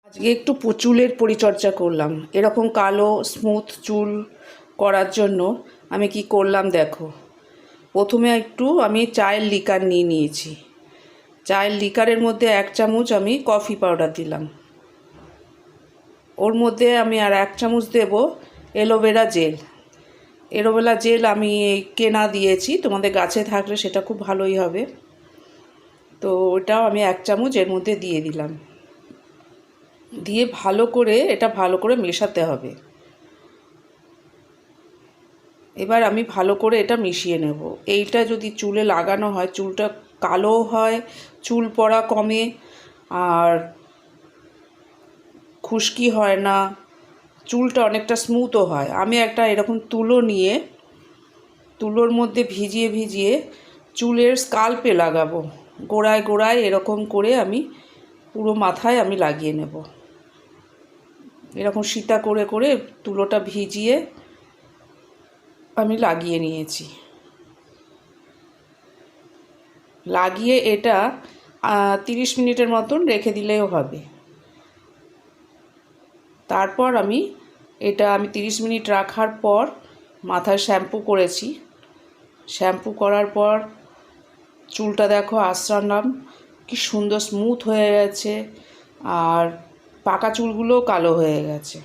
আজকে একটু চুলের পরিচর্যা করলাম। এরকম কালো স্মুথ চুল করার জন্য আমি কি করলাম দেখো। প্রথমে একটু আমি চায়ের লিকার নিয়েছি। চায়ের লিকারের মধ্যে 1 চামচ আমি কফি পাউডার দিলাম। ওর মধ্যে আমি আর 1 চামচ দেব অ্যালোভেরা জেল। অ্যালোভেরা জেল আমি কেনা দিয়েছি, তোমাদের গাছে থাকলে সেটা খুব ভালোই হবে। তো ওটাও আমি 1 চামচ এর মধ্যে দিয়ে দিলাম। দিয়ে ভালো করে মেশাতে হবে। এবার আমি ভালো করে এটা মিশিয়ে নেব। এইটা যদি চুলে লাগানো হয় চুলটা কালো হয়, চুল পড়া কমে, আর খুশকি হয় না, চুলটা অনেকটা স্মুথও হয়। আমি একটা এরকম তুলো নিয়ে তুলোর মধ্যে ভিজিয়ে চুলের স্কাল্পে লাগাবো। গোড়ায় গোড়ায় এরকম করে আমি পুরো মাথায় আমি লাগিয়ে নেব। এরকম সীতা করে তুলোটা ভিজিয়ে আমি লাগিয়ে নিয়েছি। লাগিয়ে এটা 30 মিনিটের মতন রেখে দিলেও হবে। তারপর আমি 30 মিনিট রাখার পর মাথায় শ্যাম্পু করেছি। শ্যাম্পু করার পর চুলটা দেখো আঁচড়ালাম, কি সুন্দর স্মুথ হয়ে গেছে, আর পাকা চুলগুলোও কালো হয়ে গেছে।